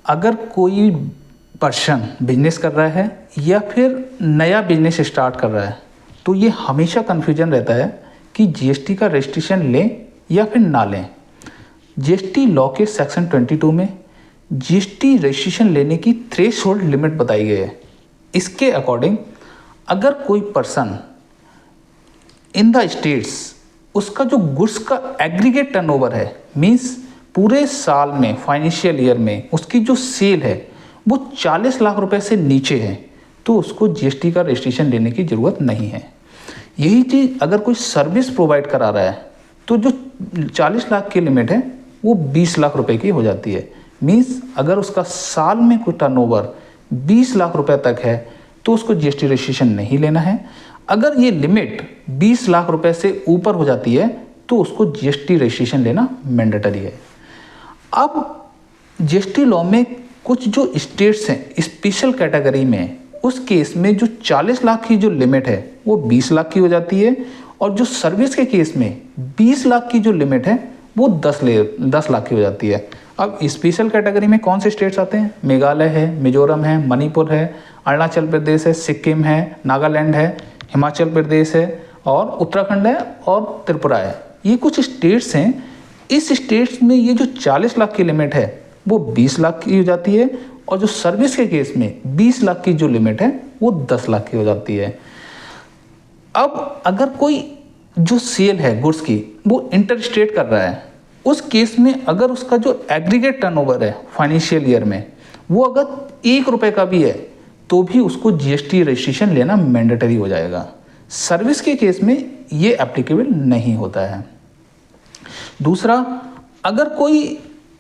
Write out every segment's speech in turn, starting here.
अगर कोई person business कर रहा है या फिर नया बिजनेस स्टार्ट कर रहा है तो ये हमेशा कन्फ्यूजन रहता है कि जीएसटी का रजिस्ट्रेशन लें या फिर ना लें। जीएसटी लॉ के सेक्शन 22 में जीएसटी रजिस्ट्रेशन लेने की थ्रेशोल्ड लिमिट बताई गई है। इसके अकॉर्डिंग अगर कोई पर्सन इन द स्टेट्स उसका जो गुड्स का एग्रीगेट टर्नओवर है, मीन्स पूरे साल में फाइनेंशियल ईयर में उसकी जो सेल है वो 40 लाख रुपए से नीचे है तो उसको जीएसटी का रजिस्ट्रेशन लेने की ज़रूरत नहीं है। यही चीज़ अगर कोई सर्विस प्रोवाइड करा रहा है तो जो 40 लाख की लिमिट है वो 20 लाख रुपए की हो जाती है। मीन्स अगर उसका साल में कोई टर्नओवर 20 लाख रुपए तक है तो उसको जीएसटी रजिस्ट्रेशन नहीं लेना है। अगर ये लिमिट 20 लाख रुपए से ऊपर हो जाती है तो उसको जीएसटी रजिस्ट्रेशन लेना मैंडेटरी है। अब जीएसटी लॉ में कुछ जो स्टेट्स हैं स्पेशल कैटेगरी में, उस केस में जो 40 लाख की जो लिमिट है वो 20 लाख की हो जाती है और जो सर्विस के केस में 20 लाख की जो लिमिट है वो 10 लाख की हो जाती है। अब स्पेशल कैटेगरी में कौन से स्टेट्स आते हैं? मेघालय है, मिजोरम है, मणिपुर है, अरुणाचल प्रदेश है, सिक्किम है, नागालैंड है, हिमाचल प्रदेश है और उत्तराखंड है और त्रिपुरा है। ये कुछ स्टेट्स हैं। इस स्टेट्स में ये जो 40 लाख की लिमिट है वो 20 लाख की हो जाती है और जो सर्विस के केस में 20 लाख की जो लिमिट है वो 10 लाख की हो जाती है। अब अगर कोई जो सेल है गुड्स की वो इंटर स्टेट कर रहा है, उस केस में अगर उसका जो एग्रीगेट टर्नओवर है फाइनेंशियल ईयर में वो अगर 1 रुपए का भी है तो भी उसको जीएसटी रजिस्ट्रेशन लेना मैंडेटरी हो जाएगा। सर्विस के केस में ये एप्लीकेबल नहीं होता है। दूसरा, अगर कोई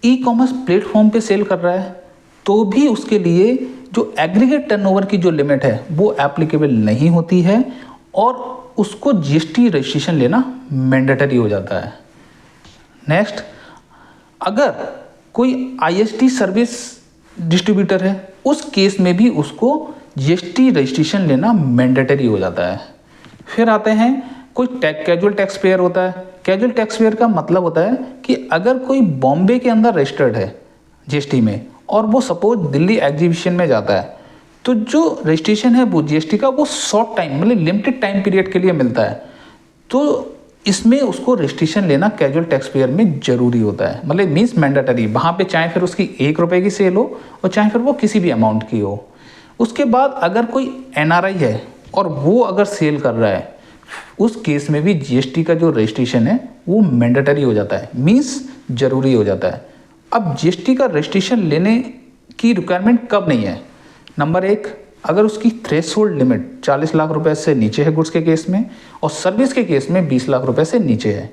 ई कॉमर्स प्लेटफॉर्म पे सेल कर रहा है तो भी उसके लिए जो एग्रीगेट टर्नओवर की जो लिमिट है वो एप्लीकेबल नहीं होती है और उसको जीएसटी रजिस्ट्रेशन लेना मैंडेटरी हो जाता है। नेक्स्ट, अगर कोई आईएसटी सर्विस डिस्ट्रीब्यूटर है उस केस में भी उसको जीएसटी रजिस्ट्रेशन लेना मैंडेटरी हो जाता है। फिर आते हैं कोई कैजुअल टैक्स पेयर होता है। कैजुअल टैक्स पेयर का मतलब होता है कि अगर कोई बॉम्बे के अंदर रजिस्टर्ड है जीएसटी में और वो सपोज दिल्ली एग्जीबिशन में जाता है तो जो रजिस्ट्रेशन है वो जीएसटी का वो शॉर्ट टाइम मतलब लिमिटेड टाइम पीरियड के लिए मिलता है, तो इसमें उसको रजिस्ट्रेशन लेना कैजुअल टैक्स पेयर में ज़रूरी होता है। मतलब मीन्स मैंडेटरी, वहाँ पे चाहे फिर उसकी 1 रुपए की सेल हो और चाहे फिर वो किसी भी अमाउंट की हो। उसके बाद अगर कोई एनआरआई है और वो अगर सेल कर रहा है उस केस में भी जीएसटी का जो रजिस्ट्रेशन है वो मैंडेटरी हो जाता है, मीन्स ज़रूरी हो जाता है। अब जीएसटी का रजिस्ट्रेशन लेने की रिक्वायरमेंट कब नहीं है? नंबर 1, अगर उसकी थ्रेशोल्ड लिमिट 40 लाख रुपए से नीचे है गुड्स के केस में और सर्विस के केस में 20 लाख रुपए से नीचे है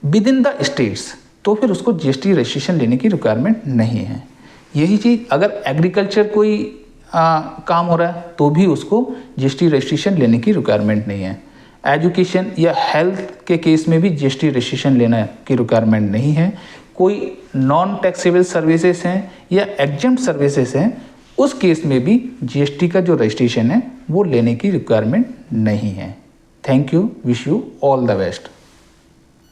विद इन द स्टेट्स, तो फिर उसको जीएसटी रजिस्ट्रेशन लेने की रिक्वायरमेंट नहीं है। यही चीज़ अगर एग्रीकल्चर कोई काम हो रहा है तो भी उसको जीएसटी रजिस्ट्रेशन लेने की रिक्वायरमेंट नहीं है। एजुकेशन या हेल्थ के केस में भी जीएसटी रजिस्ट्रेशन लेने की रिक्वायरमेंट नहीं है। कोई नॉन टैक्सेबल सर्विसेज हैं या एग्जम्प्ट सर्विसेज हैं उस केस में भी जीएसटी का जो रजिस्ट्रेशन है वो लेने की रिक्वायरमेंट नहीं है। Thank you, wish you all the best.